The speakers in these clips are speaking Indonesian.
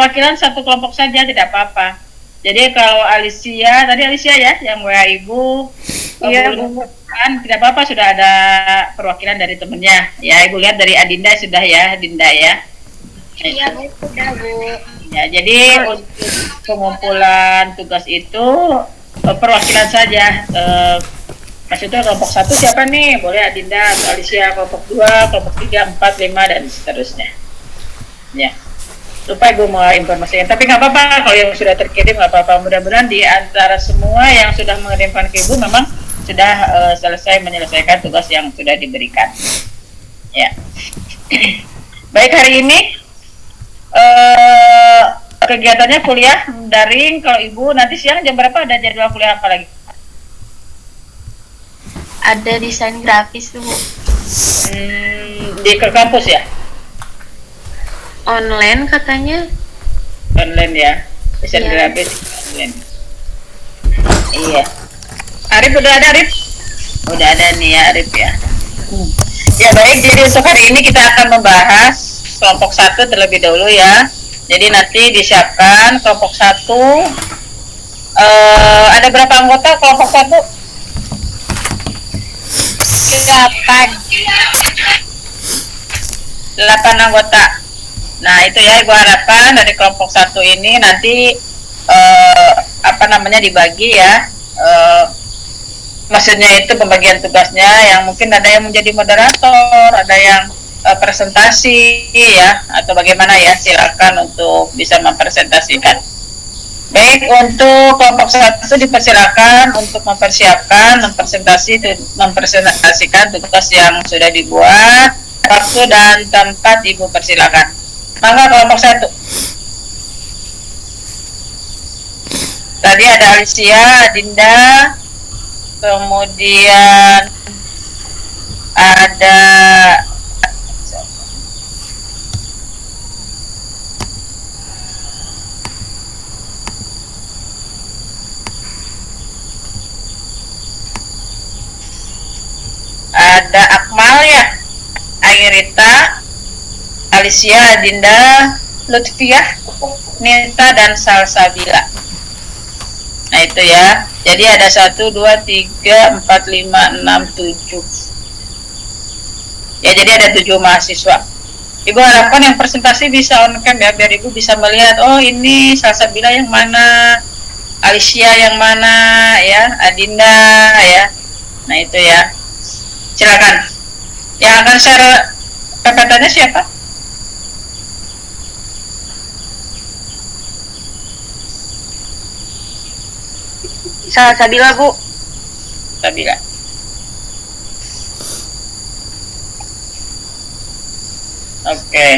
perwakilan satu kelompok saja, tidak apa-apa. Jadi kalau Alicia, tadi Alicia ya, yang WA Ibu, Iya, Bu. kan tidak apa-apa, sudah ada perwakilan dari temennya. Ya, Ibu lihat dari Adinda sudah ya, Dinda ya. Iya, Bu, sudah, Bu. Ya, jadi untuk pengumpulan tugas itu perwakilan saja. Maksudnya kelompok 1 siapa nih? Boleh Adinda, Alicia, kelompok 2, kelompok 3, 4, 5, dan seterusnya. Ya. Lupa Ibu mau informasikan, tapi nggak apa-apa kalau yang sudah terkirim, nggak apa-apa. Mudah-mudahan di antara semua yang sudah mengirimkan ke Ibu memang sudah selesai menyelesaikan tugas yang sudah diberikan. Ya. Baik, hari ini kegiatannya kuliah daring. Kalau Ibu nanti siang jam berapa ada jadwal kuliah apa lagi? Ada desain grafis tuh, Bu. Di ke kampus ya? Online katanya. Online ya, desain grafis online. Iya. Arif udah ada, Arif? Udah ada nih ya, Arif ya. Ya baik, jadi untuk hari ini kita akan membahas kelompok 1 terlebih dahulu ya. Jadi nanti disiapkan kelompok 1. Ada berapa anggota kelompok 1? 8 anggota. Nah itu ya, Ibu harapkan dari kelompok 1 ini nanti dibagi ya, maksudnya itu pembagian tugasnya, yang mungkin ada yang menjadi moderator, ada yang presentasi ya, atau bagaimana ya, silakan untuk bisa mempresentasikan. Baik, untuk kelompok 1 dipersilakan untuk mempresentasikan tugas yang sudah dibuat. Waktu dan tempat Ibu persilakan. Mangga kelompok 1. Tadi ada Alicia, Dinda, kemudian ada Akmal ya, Airita, Alicia, Dinda, Lutfiah, Nita, dan Salsabila. Nah itu ya. Jadi ada 1, 2, 3, 4, 5, 6, 7. Ya, jadi ada 7 mahasiswa. Ibu harapkan yang presentasi bisa on cam ya, biar Ibu bisa melihat, oh ini Salsabila yang mana, Alicia yang mana ya, Adinda ya. Nah itu ya. Silakan. Yang akan share PPT-nya siapa? Salsabila, Bu. Sabila. Oke.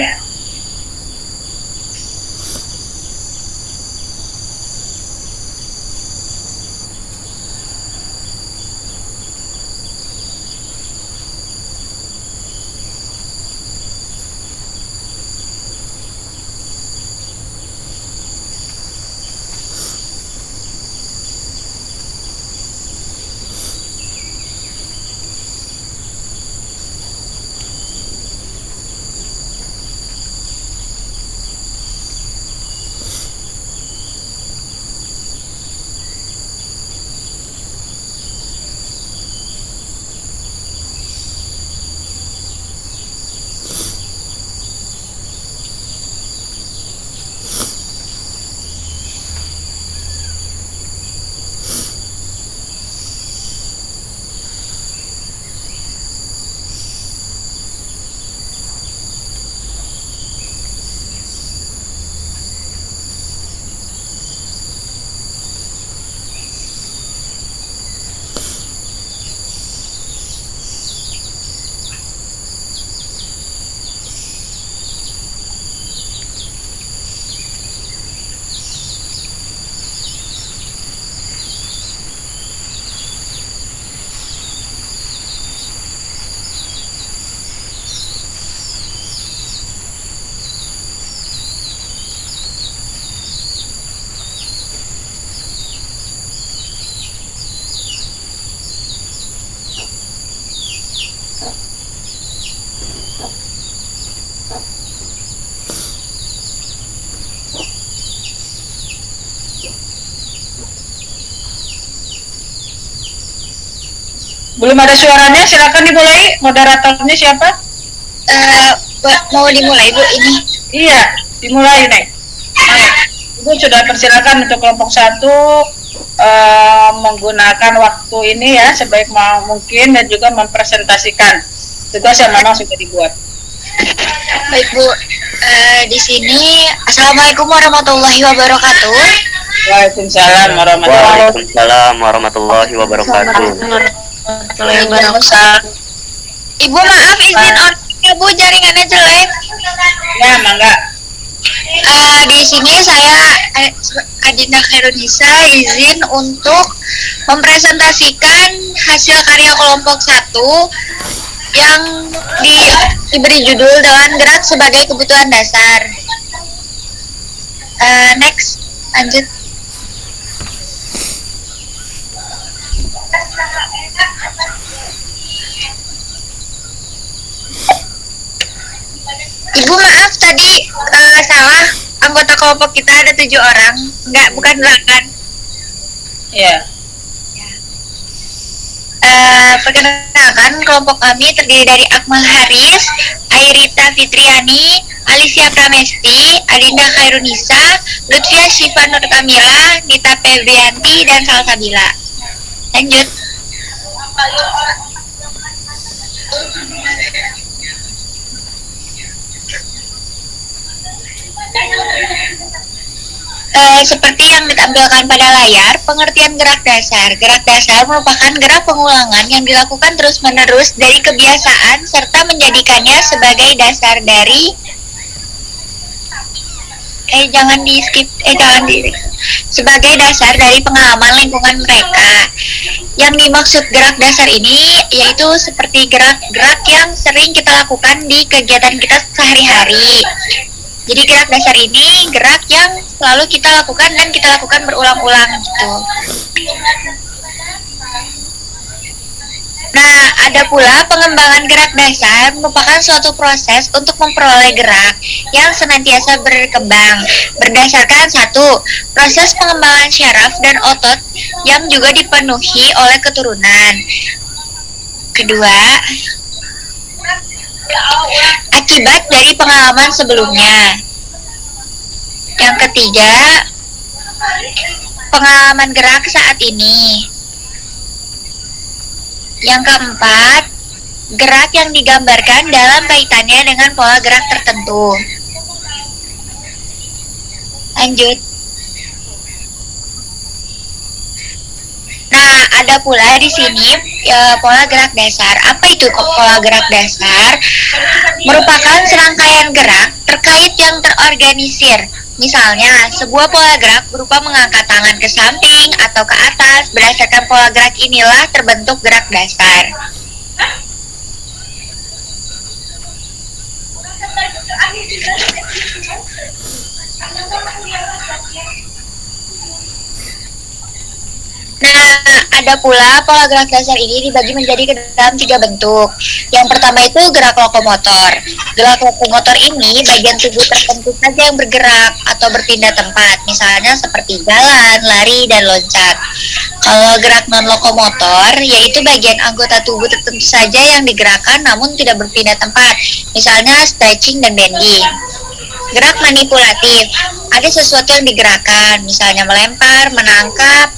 Belum ada suaranya, silakan dimulai. Moderatornya siapa? Mau dimulai Bu ini? Iya, dimulai Nek. Ibu sudah persilakan untuk kelompok 1 menggunakan waktu ini ya sebaik mungkin dan juga mempresentasikan tugas yang memang sudah dibuat. Baik Bu, di sini Assalamualaikum warahmatullahi wabarakatuh. Waalaikumsalam warahmatullahi wabarakatuh. Waalaikumsalam warahmatullahi wabarakatuh. Ibu maaf izin orangnya Bu, jaringannya jelek. Ya, mangga. Di sini saya Adinda Khairunisa izin untuk mempresentasikan hasil karya kelompok 1 yang diberi judul dengan gerak sebagai kebutuhan dasar. Next, lanjut. Ibu maaf tadi salah, anggota kelompok kita ada 7 orang, bukan 8. Ya. Perkenalkan, kelompok kami terdiri dari Akmal Haris, Airita Fitriani, Alicia Pramesti, Adinda Khairunisa, Lutfia Syifa Nur Kamila, Nita Febrianti, dan Salsabila. Lanjut. Seperti yang ditampilkan pada layar, pengertian gerak dasar. Gerak dasar merupakan gerak pengulangan yang dilakukan terus-menerus dari kebiasaan serta menjadikannya sebagai dasar dari sebagai dasar dari pengalaman lingkungan mereka. Yang dimaksud gerak dasar ini yaitu seperti gerak-gerak yang sering kita lakukan di kegiatan kita sehari-hari. Jadi gerak dasar ini gerak yang selalu kita lakukan dan kita lakukan berulang-ulang gitu. Nah, ada pula pengembangan gerak dasar merupakan suatu proses untuk memperoleh gerak yang senantiasa berkembang berdasarkan 1. Proses pengembangan syaraf dan otot yang juga dipenuhi oleh keturunan. Kedua, akibat dari pengalaman sebelumnya. Yang ketiga, pengalaman gerak saat ini. Yang keempat, gerak yang digambarkan dalam kaitannya dengan pola gerak tertentu. Lanjut. Nah, ada pula di sini pola gerak dasar. Apa itu pola gerak dasar? Merupakan serangkaian gerak terkait yang terorganisir. Misalnya, sebuah pola gerak berupa mengangkat tangan ke samping atau ke atas. Berdasarkan pola gerak inilah terbentuk gerak dasar. Nah, ada pula pola gerak dasar ini dibagi menjadi ke dalam 3 bentuk. Yang pertama itu gerak lokomotor. Gerak lokomotor ini bagian tubuh tertentu saja yang bergerak atau berpindah tempat, misalnya seperti jalan, lari, dan loncat. Kalau gerak non-lokomotor, yaitu bagian anggota tubuh tertentu saja yang digerakkan namun tidak berpindah tempat, misalnya stretching dan bending. Gerak manipulatif, ada sesuatu yang digerakkan, misalnya melempar, menangkap,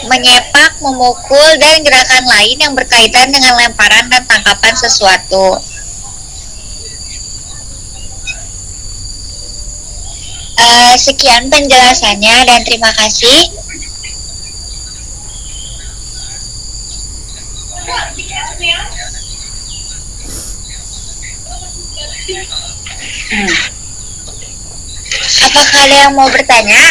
menyepak, memukul, dan gerakan lain yang berkaitan dengan lemparan dan tangkapan sesuatu. Sekian penjelasannya dan terima kasih. Apakah ada yang mau bertanya?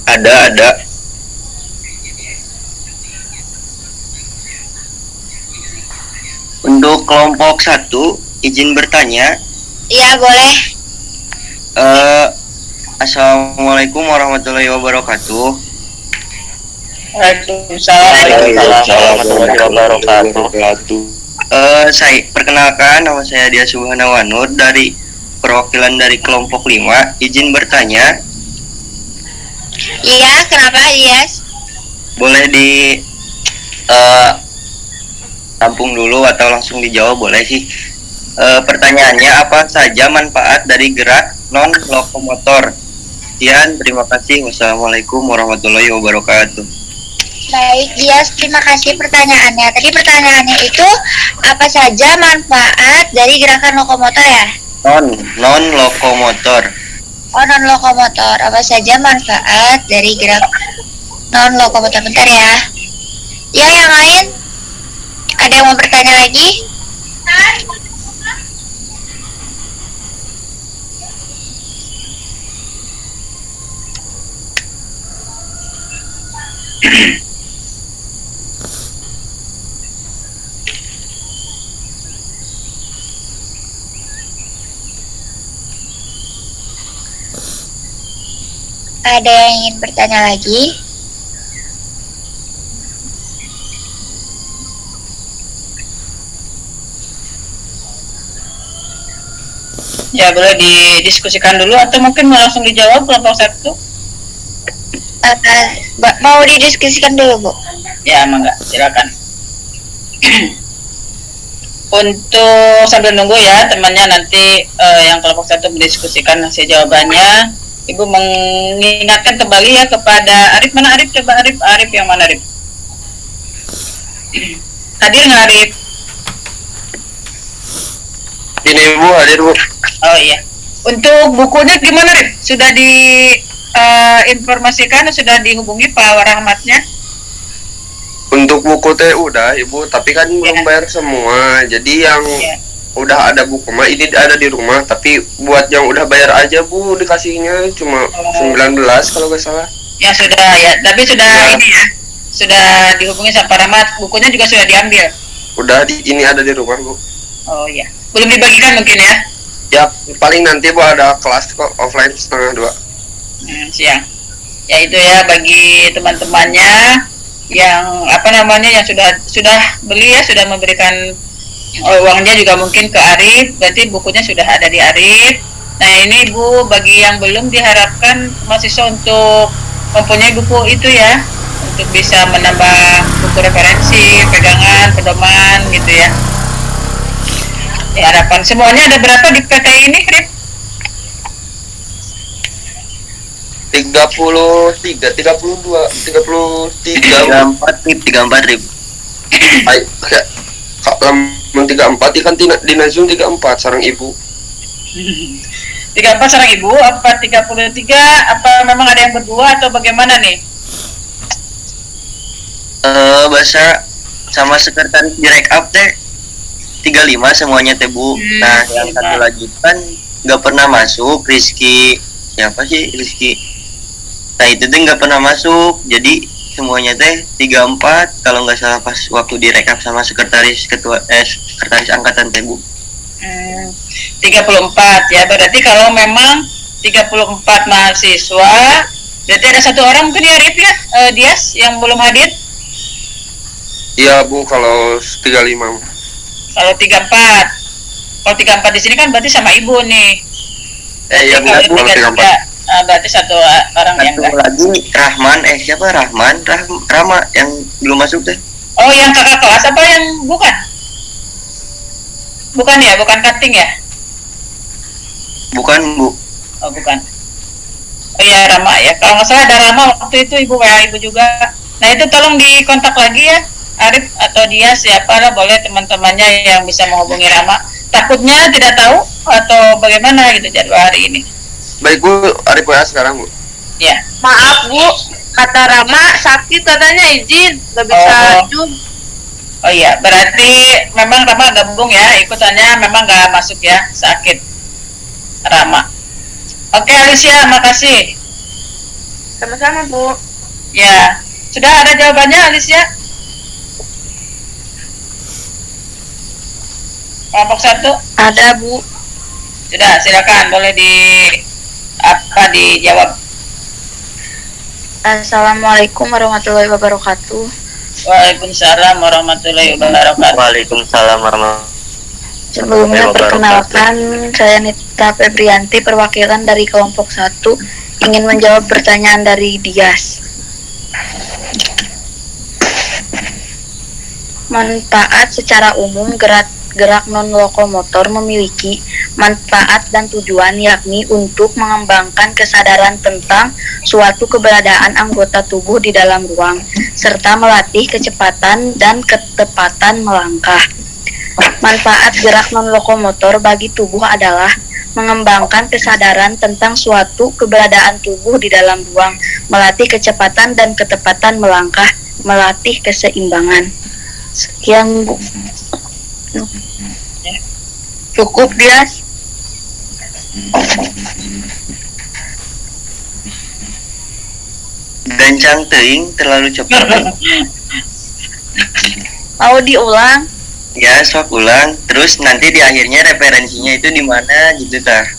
Ada. Untuk kelompok 1, izin bertanya. Iya, boleh. Assalamualaikum warahmatullahi wabarakatuh. Waalaikumsalam. Waalaikumsalam warahmatullahi wabarakatuh. Saya perkenalkan, nama saya Dia Subhanawanur dari perwakilan dari kelompok 5. Izin bertanya, Iya, kenapa Yes? boleh di eh, tampung dulu atau langsung dijawab boleh sih. Pertanyaannya, apa saja manfaat dari gerak non lokomotor? Sekian, terima kasih. Wassalamualaikum warahmatullahi wabarakatuh. Baik, Dias, terima kasih pertanyaannya. Tadi pertanyaannya itu apa saja manfaat dari gerakan lokomotor ya? Non lokomotor. Oh, non lokomotor. Apa saja manfaat dari gerak non lokomotor? Bentar ya. Ya, yang lain? Ada yang mau bertanya lagi? Ada yang ingin bertanya lagi? Ya, boleh didiskusikan dulu atau mungkin mau langsung dijawab kelompok 1? Mau didiskusikan dulu, Bu? Ya, mangga, silakan. Untuk sambil nunggu ya temannya nanti yang kelompok 1 mendiskusikan hasil jawabannya, Ibu mengingatkan kembali ya kepada Arif. Mana Arif? Coba Arif yang mana Arif? Hadir nggak Arif? Ini Bu, hadir Bu. Oh iya. Untuk bukunya gimana Arif? Sudah diinformasikan, sudah dihubungi Pak Rahmatnya? Untuk buku teh udah Ibu, tapi kan belum bayar semua. Jadi yang udah ada buku mah ini ada di rumah, tapi buat yang udah bayar aja Bu dikasihnya cuma 19 kalau nggak salah. Ya sudah ya, tapi sudah ini ya. Sudah dihubungi sama Pak Rahmat, bukunya juga sudah diambil. Udah ini ada di rumah Bu. Oh iya. Belum dibagikan mungkin ya? Ya paling nanti Bu ada kelas kok offline 1:30. Siang. Ya itu ya bagi teman-temannya yang yang sudah beli ya, sudah memberikan uangnya juga mungkin ke Arif, berarti bukunya sudah ada di Arif. Nah ini Bu, bagi yang belum diharapkan mahasiswa untuk mempunyai buku itu ya, untuk bisa menambah buku referensi, pegangan, pedoman gitu ya. Diharapkan semuanya ada berapa di PT ini, Rip? 33, 32, 33, 34 Rip. Ay, lamun 34 ikan di Nazum 34 sarang Ibu. 34 sarang Ibu, apa 33, apa memang ada yang berdua atau bagaimana nih? Bahasa sama sekretaris direct teh 35 semuanya teh Bu. Nah, yang satu lagi kan nggak pernah masuk, Rizky. Siapa sih Rizky? Nah itu tuh nggak pernah masuk, jadi semuanya teh 34 kalau nggak salah pas waktu direkap sama sekretaris sekretaris angkatan teh Bu. 34 ya, berarti kalau memang 34 mahasiswa, berarti ada satu orang mungkin ya Rip ya, Dias yang belum hadir. Iya Bu, kalau 35. Kalau 34, kalau 34 di sini kan berarti sama Ibu nih. Iya Bu, kalau kalau 34. Berarti satu orang yang Satu enggak. lagi Rahman, siapa Rama yang belum masuk teh. Oh yang kakak kelas apa yang bukan? Bukan ya, bukan cutting ya? Bukan Bu. Oh bukan. Oh iya Rama ya, kalau nggak salah ada Rama waktu itu Ibu WA Ibu juga. Nah itu tolong dikontak lagi ya Arif atau dia siapa lah, boleh teman-temannya yang bisa menghubungi Rama. Takutnya tidak tahu atau bagaimana gitu jadwal hari ini. Baik Bu, Arif WA sekarang Bu. Ya. Maaf Bu, kata Rama sakit katanya izin, nggak bisa Zoom. Oh iya, berarti memang Rama gabung ya, ikutannya memang nggak masuk ya, sakit Rama. Oke Alicia, makasih. Sama-sama Bu. Ya, sudah ada jawabannya Alicia? Kelompok 1? Ada Bu. Sudah, silakan boleh dijawab. Assalamualaikum warahmatullahi wabarakatuh. Waalaikumsalam warahmatullahi wabarakatuh. Waalaikumsalam warahmatullahi Sebelumnya perkenalkan, saya Nita Febrianti, perwakilan dari kelompok 1, ingin menjawab pertanyaan dari Dias. Manfaat secara umum gerak non-lokomotor memiliki manfaat dan tujuan, yakni untuk mengembangkan kesadaran tentang suatu keberadaan anggota tubuh di dalam ruang, serta melatih kecepatan dan ketepatan melangkah. Manfaat gerak non-lokomotor bagi tubuh adalah mengembangkan kesadaran tentang suatu keberadaan tubuh di dalam ruang, melatih kecepatan dan ketepatan melangkah, melatih keseimbangan. Sekian, Bu. Cukup, Dias. Gancang teuing terlalu cepat. Mau diulang? Ya, sok ulang. Terus nanti di akhirnya referensinya itu di mana gitu tah.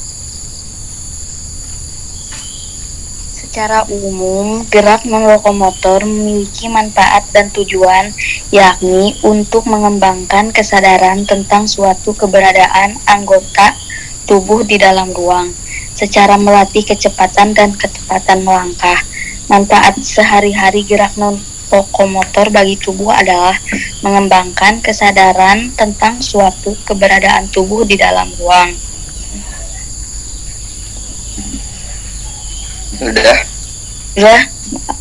Secara umum, gerak non-lokomotor memiliki manfaat dan tujuan, yakni untuk mengembangkan kesadaran tentang suatu keberadaan anggota tubuh di dalam ruang, secara melatih kecepatan dan ketepatan melangkah. Manfaat sehari-hari gerak non-lokomotor bagi tubuh adalah mengembangkan kesadaran tentang suatu keberadaan tubuh di dalam ruang. Udah. Ya,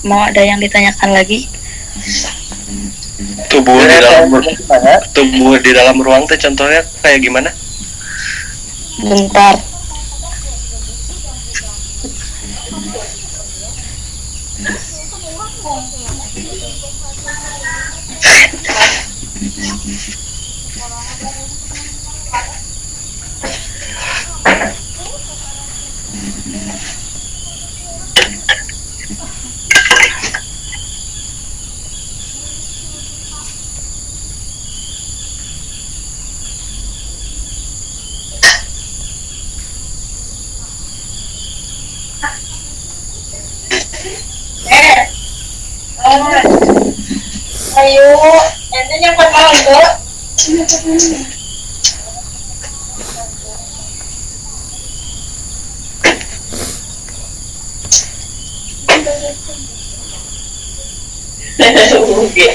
mau ada yang ditanyakan lagi? Tubuh di dalam ruang teh contohnya kayak gimana? Bentar. Ayo, ente nyamper mau enggak? Oke.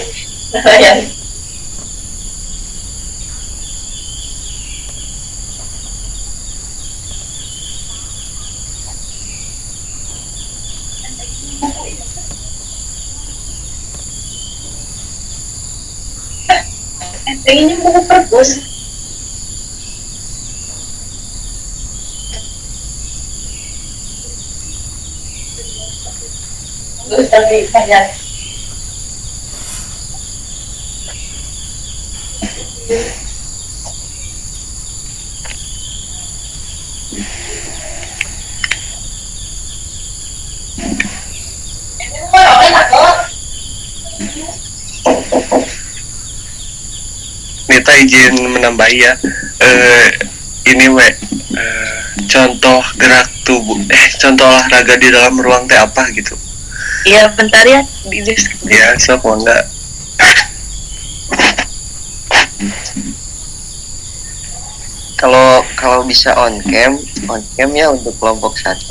Pengennya mau perpus. Tapi banyak. Nita izin menambahi ya. Ini contoh gerak tubuh, contoh olahraga di dalam ruang teh apa gitu? Iya, bentar ya. Ya, sok enggak. Kalau bisa on cam ya untuk kelompok 1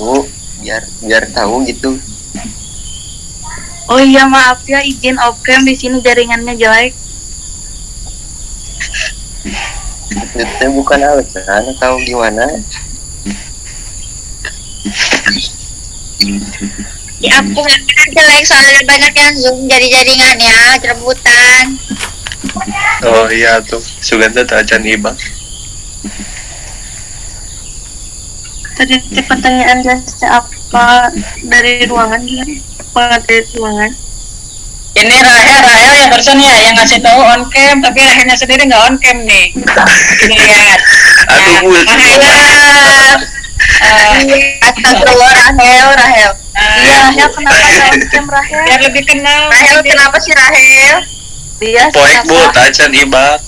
biar tahu gitu. Oh iya, maaf ya, izin off-cam, di sini jaringannya jelek. Itu bukan alasan atau gimana? Ya, aku jelek soalnya banyak yang zoom, jadi jaringannya rebutan. Oh iya tuh, Suganda tak acan ibang. Tadi pertanyaan dasar apa dari ruangan gimana? Apa dari ruangan? Ini Rahel yang barusan ya yang ngasih tahu on cam, tapi Rahelnya sendiri nggak on cam nih. Ini lihat. Aduh, Bu. Rahel. Astagfirullah, Rahel. Iya, Rahel kenapa on cam, Rahel? Biar lebih kenal. Rahel kenapa sih Rahel? Dia Poek Bu, kenapa? tak acan ibang.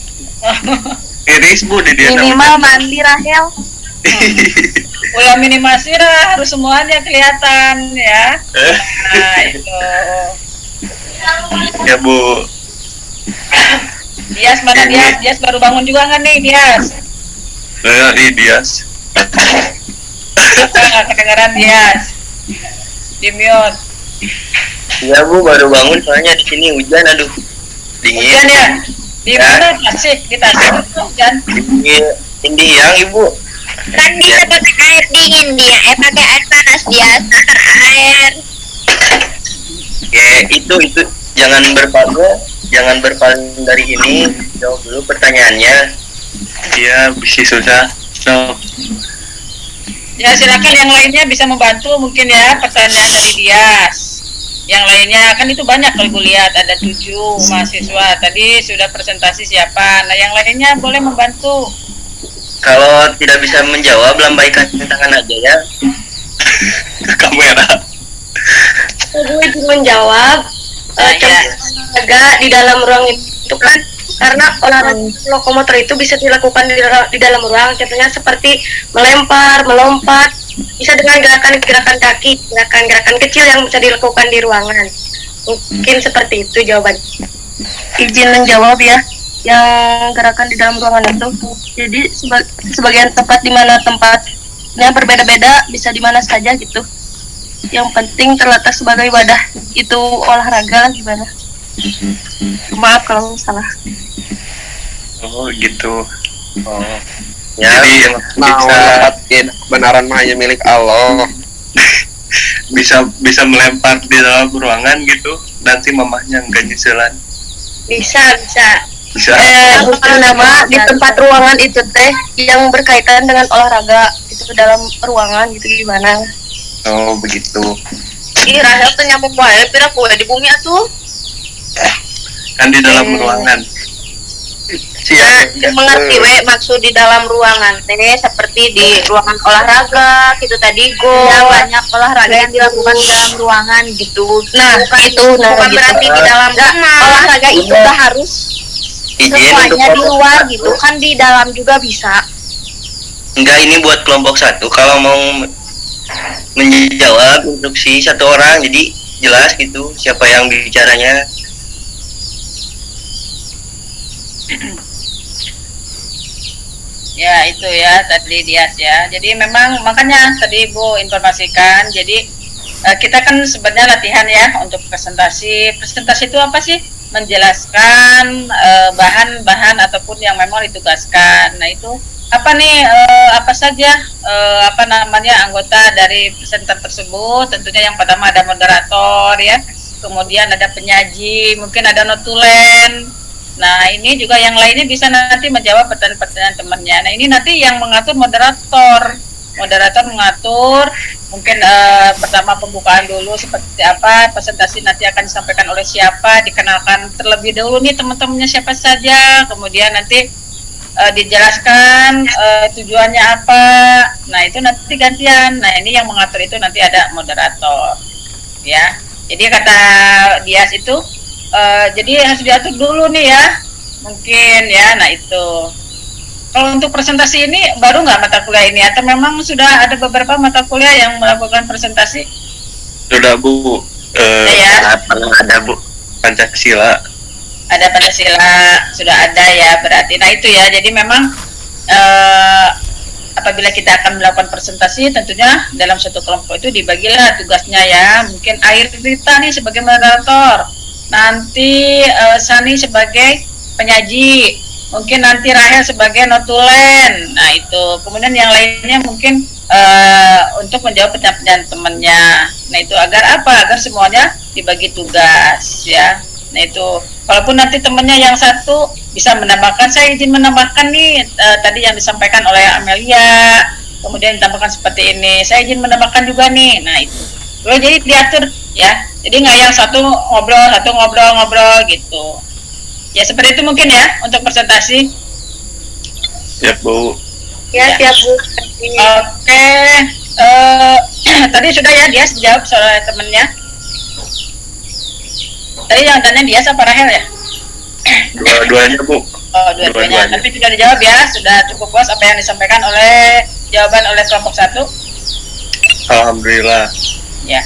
Iris Bu di dia. Minimal mandi Rahel. Ulah minimasi lah, harus semuanya kelihatan ya. Nah itu. Ya Bu. Dias mana Dias? Dias baru bangun juga nggak nih Dias? Ini Dias. Nggak kedengeran Dias. Di mute. Iya Bu, baru bangun soalnya di sini hujan, aduh dingin. Hujan ya? Di mana Tasik? Di Tasik itu hujan. Di yang Ibu. Kan bisa pakai air dingin dia, pakai air panas dia. Air. Ya itu jangan berpaling dari ini. Jawab dulu pertanyaannya. Iya, bisa susah. So, Ya silakan yang lainnya bisa membantu mungkin ya pertanyaan dari Dias. Yang lainnya kan itu banyak kalau ibu lihat ada 7 mahasiswa tadi sudah presentasi siapa. Nah yang lainnya boleh membantu. Kalau tidak bisa menjawab, lambaikan tangan aja ya. kamera. Gue izin menjawab. Nah, ya. Olahraga di dalam ruang itu kan karena olahraga lokomotor itu bisa dilakukan di dalam ruang, contohnya seperti melempar, melompat, bisa dengan gerakan-gerakan kaki, gerakan-gerakan kecil yang bisa dilakukan di ruangan. Mungkin seperti itu jawaban. Izin menjawab ya, yang gerakan di dalam ruangan itu. Jadi sebagian tempat di mana tempatnya berbeda-beda, bisa di mana saja gitu. Yang penting terletak sebagai wadah itu olahraga lah gimana. Maaf kalau salah. Oh gitu. Oh. Ya, Jadi Nah, bisa kebenaran mah hanya milik Allah. bisa melempar di dalam ruangan gitu. Nanti mamahnya nggak nyusulan. Bisa. Bisa. Nama di tempat ruangan itu teh yang berkaitan dengan olahraga itu dalam ruangan gitu gimana? Oh begitu. Ih, Rahel tuh nyambung wae pira kue di bumi atuh. Kan di dalam ruangan. Mengerti we maksud di dalam ruangan teh seperti di ruangan olahraga gitu tadi Ya, go. banyak olahraga yang dilakukan di dalam ruangan gitu. Nah, itu bukan gitu. berarti di dalam rumah. Olahraga itu gak harus izin untuk semuanya di kelompok luar satu. gitu, kan di dalam juga bisa. Enggak, ini buat kelompok 1. Kalau mau menjawab instruksi 1 orang, jadi jelas gitu siapa yang bicaranya. Ya itu ya tadi Dias ya. Jadi memang makanya tadi Ibu informasikan. Jadi kita kan sebenarnya latihan ya untuk presentasi. Presentasi itu apa sih? Menjelaskan bahan-bahan ataupun yang memang ditugaskan. Nah itu apa nih apa saja apa namanya anggota dari presenter tersebut. Tentunya yang pertama ada moderator ya. Kemudian ada penyaji, mungkin ada notulen. Nah, ini juga yang lainnya bisa nanti menjawab pertanyaan-pertanyaan temannya. Nah, ini nanti yang mengatur moderator. Moderator mengatur, mungkin pertama pembukaan dulu seperti apa, presentasi nanti akan disampaikan oleh siapa, dikenalkan terlebih dahulu nih teman-temannya siapa saja, kemudian nanti dijelaskan tujuannya apa. Nah, itu nanti gantian. Nah, ini yang mengatur itu nanti ada moderator. Ya. Jadi kata Dias itu jadi harus diatur dulu nih ya, mungkin ya. Nah itu kalau untuk presentasi ini baru nggak mata kuliah ini atau memang sudah ada beberapa mata kuliah yang melakukan presentasi? Sudah Bu. Ya. Ada Bu. Pancasila. Ada Pancasila sudah ada ya berarti. Nah itu ya, jadi memang apabila kita akan melakukan presentasi tentunya dalam satu kelompok itu dibagilah tugasnya ya. Mungkin Rita nih sebagai moderator, nanti Sani sebagai penyaji, mungkin nanti Rahel sebagai notulen. Nah itu kemudian yang lainnya mungkin untuk menjawab pertanyaan temannya. Nah itu agar apa? Agar semuanya dibagi tugas ya. Nah itu walaupun nanti temannya yang satu bisa menambahkan, saya izin menambahkan nih tadi yang disampaikan oleh Amelia, kemudian ditambahkan seperti ini, saya izin menambahkan juga nih. Nah itu loh, jadi diatur ya, jadi nggak yang satu ngobrol gitu ya. Seperti itu mungkin ya untuk presentasi. Ya Bu. Ya, siap Bu. Oke, tadi sudah ya dia jawab soal temennya. Tadi yang tanya dia apa Rahel ya? Dua-duanya Bu. Oh, dua-duanya. Tapi sudah dijawab ya, sudah cukup puas apa yang disampaikan oleh jawaban oleh kelompok 1. Alhamdulillah. Ya.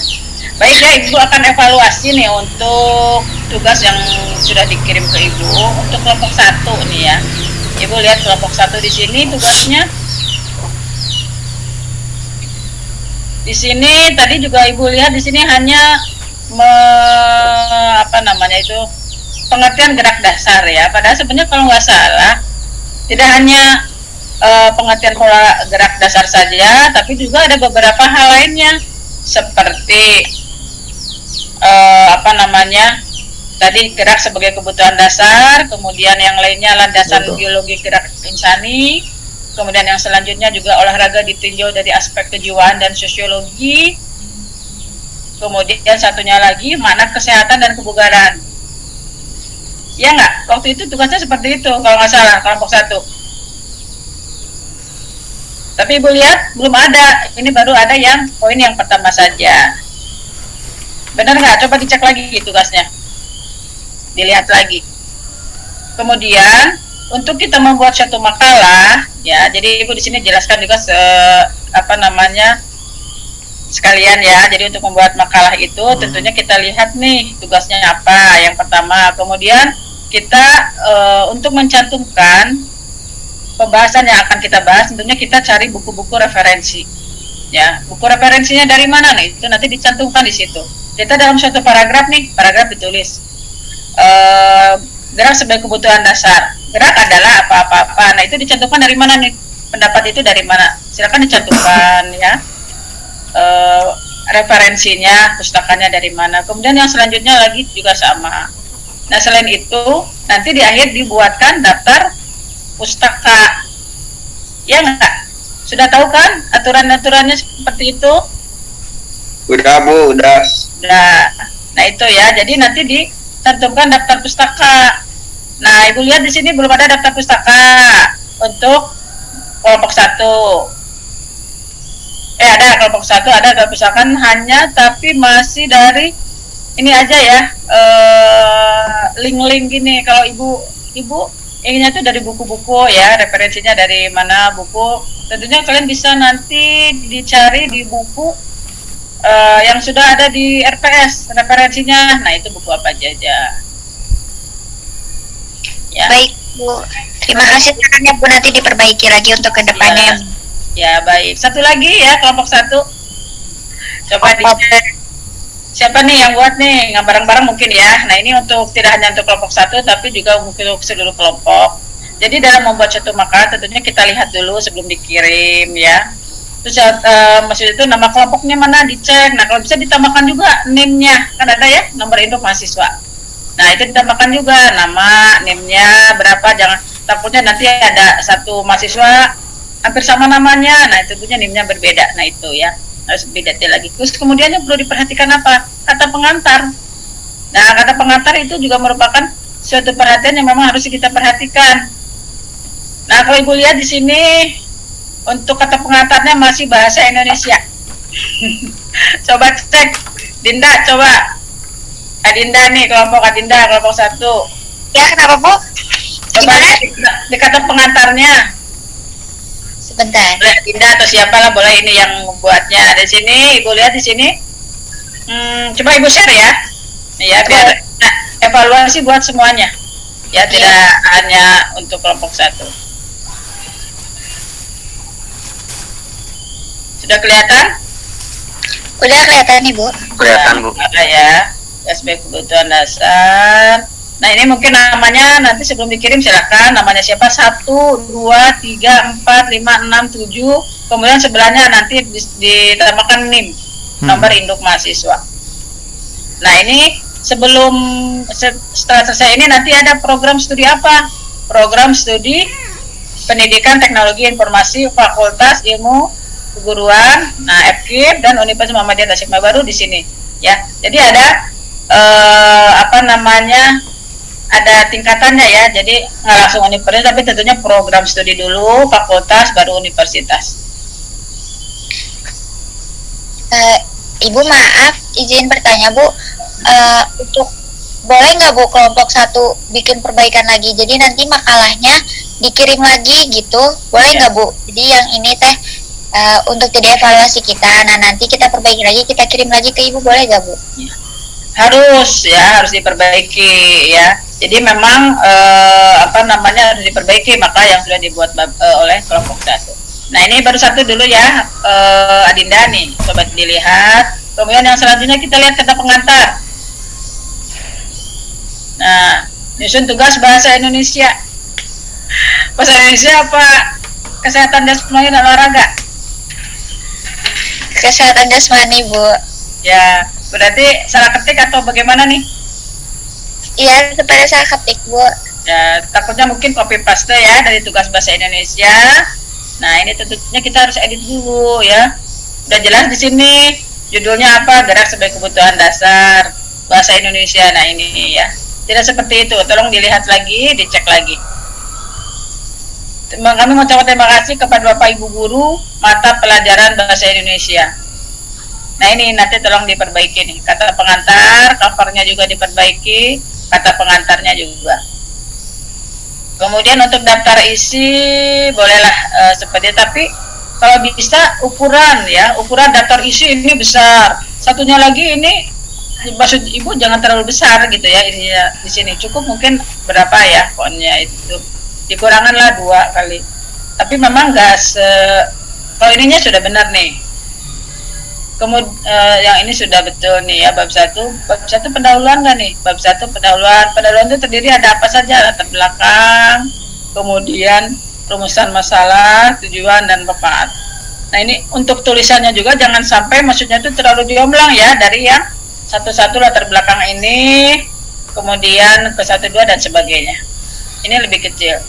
Baik ya, Ibu akan evaluasi nih untuk tugas yang sudah dikirim ke Ibu untuk kelompok 1 nih ya. Ibu lihat kelompok 1 di sini tugasnya. Di sini tadi juga Ibu lihat di sini hanya pengertian gerak dasar ya. Padahal sebenarnya kalau nggak salah tidak hanya pengertian pola gerak dasar saja, tapi juga ada beberapa hal lainnya seperti tadi gerak sebagai kebutuhan dasar, kemudian yang lainnya landasan biologi gerak insani, kemudian yang selanjutnya juga olahraga ditinjau dari aspek kejiwaan dan sosiologi, kemudian satunya lagi makna kesehatan dan kebugaran. Ya nggak? Waktu itu tugasnya seperti itu kalau nggak salah kelompok 1. Tapi Ibu lihat belum ada, ini baru ada yang poin yang pertama saja. Benar nggak? Coba dicek lagi tugasnya, dilihat lagi. Kemudian untuk kita membuat satu makalah, ya, jadi Ibu di sini jelaskan juga sekalian ya. Jadi untuk membuat makalah itu tentunya kita lihat nih tugasnya apa. Yang pertama, kemudian kita untuk mencantumkan pembahasan yang akan kita bahas, tentunya kita cari buku-buku referensi. Ya, buku referensinya dari mana nih? Itu nanti dicantumkan di situ. Kita dalam suatu paragraf ditulis gerak sebagai kebutuhan dasar. Gerak adalah apa-apa-apa. Nah, itu dicantumkan dari mana nih? Pendapat itu dari mana? Silakan dicantumkan ya. Referensinya, pustakanya dari mana. Kemudian yang selanjutnya lagi juga sama. Nah, selain itu, nanti di akhir dibuatkan daftar pustaka. Ya enggak? Sudah tahu kan aturan-aturannya seperti itu? Udah Bu, udah. Nah itu ya, jadi nanti dicantumkan daftar pustaka. Nah, Ibu lihat di sini belum ada daftar pustaka untuk kelompok 1. Ada kelompok 1, ada daftar pustaka hanya, tapi masih dari ini aja ya, link-link gini. Kalau Ibu inginnya itu dari buku-buku ya, referensinya dari mana buku. Tentunya kalian bisa nanti dicari di buku yang sudah ada di RPS referensinya. Nah, itu buku apa aja ya. Baik Bu, terima kasih sarannya Bu, nanti diperbaiki lagi untuk kedepannya. Ya baik, satu lagi ya kelompok 1. Coba dicek siapa nih yang buat nih, nggak bareng-bareng mungkin ya. Nah, ini untuk tidak hanya untuk kelompok 1 tapi juga untuk seluruh kelompok. Jadi dalam membuat satu makalah tentunya kita lihat dulu sebelum dikirim ya. Terus maksud itu nama kelompoknya mana dicek. Nah, kalau bisa ditambahkan juga NIM-nya, kan ada ya, nomor induk mahasiswa. Nah, itu ditambahkan juga nama, NIM-nya berapa, jangan takutnya nanti ada satu mahasiswa hampir sama namanya. Nah, tentunya NIM-nya berbeda. Nah, itu ya, harus beda lagi. Terus kemudian yang perlu diperhatikan apa? Kata pengantar. Nah, kata pengantar itu juga merupakan suatu perhatian yang memang harus kita perhatikan. Nah, kalau Ibu lihat di sini untuk kata pengantarnya masih bahasa Indonesia. Coba cek, Dinda, coba. Adinda nih, kelompok Adinda, kelompok 1. Ya, kenapa Bu? Coba lihat di kata pengantarnya. Sebentar. Boleh Adinda atau siapa lah, boleh ini yang membuatnya. Di sini, Ibu lihat di sini. Coba Ibu share ya. Ya, biar evaluasi buat semuanya. Ya, tidak hanya untuk kelompok 1. Sudah kelihatan? Udah kelihatan nih Bu. Kelihatan Bu. Ada ya, aspek kebutuhan dasar. Nah, ini mungkin namanya nanti sebelum dikirim silakan namanya siapa, 1, 2, 3, 4, 5, 6, 7. Kemudian sebelahnya nanti ditambahkan NIM, nomor induk mahasiswa. Nah, ini setelah selesai ini nanti ada program studi apa? Program studi Pendidikan Teknologi Informasi Fakultas Ilmu Keguruan, nah FKIP dan Universitas Muhammadiyah Tasikmalaya di sini ya. Jadi ada ada tingkatannya ya. Jadi nggak langsung universitas, tapi tentunya program studi dulu, fakultas, baru universitas. Ibu maaf, izin bertanya Bu, untuk boleh nggak Bu kelompok 1 bikin perbaikan lagi? Jadi nanti makalahnya dikirim lagi gitu, boleh nggak Bu? Jadi yang ini teh untuk jadi evaluasi kita. Nah, nanti kita perbaiki lagi, kita kirim lagi ke Ibu, boleh gak, Bu? Harus diperbaiki ya. Jadi memang harus diperbaiki, maka yang sudah dibuat oleh kelompok 1. Nah, ini baru 1 dulu ya, Adinda nih, coba dilihat. Kemudian yang selanjutnya kita lihat kata pengantar. Nah, nyusun tugas bahasa Indonesia. Bahasa Indonesia apa? Kesehatan jasmani dan olahraga. Kesehatan jasmani, Bu. Ya, berarti salah ketik atau bagaimana nih? Iya, kepada saya ketik, Bu. Ya, takutnya mungkin copy paste ya dari tugas bahasa Indonesia. Nah, ini tentunya kita harus edit dulu ya. Udah jelas di sini judulnya apa? Gerak sebagai kebutuhan dasar bahasa Indonesia. Nah, ini ya. Tidak seperti itu. Tolong dilihat lagi, dicek lagi. Kami mengucapkan terima kasih kepada Bapak Ibu guru mata pelajaran bahasa Indonesia. Nah, ini nanti tolong diperbaiki nih. Kata pengantar, covernya juga diperbaiki, kata pengantarnya juga. Kemudian untuk daftar isi bolehlah seperti, tapi kalau bisa ukuran daftar isi ini besar. Satunya lagi ini maksud Ibu jangan terlalu besar gitu ya, isinya di sini cukup mungkin berapa ya fontnya itu. Dikuranganlah 2 kali. Tapi memang kalau ininya sudah benar nih. Kemudian yang ini sudah betul nih ya, bab 1 pendahuluan kan nih. Bab 1 pendahuluan itu terdiri ada apa saja, latar belakang, kemudian rumusan masalah, tujuan dan manfaat. Nah, ini untuk tulisannya juga jangan sampai maksudnya itu terlalu jomplang ya, dari yang satu-satu latar belakang ini, kemudian ke 1, 2 dan sebagainya. Ini lebih kecil.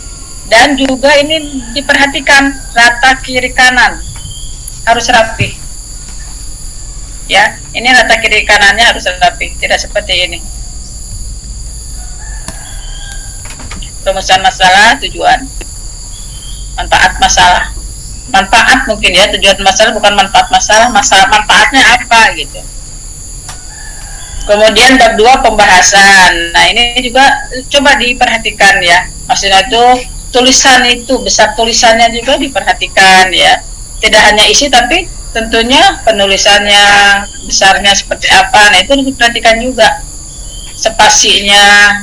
Dan juga ini diperhatikan rata kiri kanan harus rapi. Ya, ini rata kiri kanannya harus rapi, tidak seperti ini. Rumusan masalah, tujuan, manfaat masalah. Manfaat mungkin ya, tujuan masalah bukan manfaat masalah, manfaatnya apa gitu. Kemudian bab 2 pembahasan. Nah, ini juga coba diperhatikan ya. Maksudnya itu tulisan itu, besar tulisannya juga diperhatikan ya. Tidak hanya isi tapi tentunya penulisannya besarnya seperti apa. Nah, itu diperhatikan juga. Spasinya.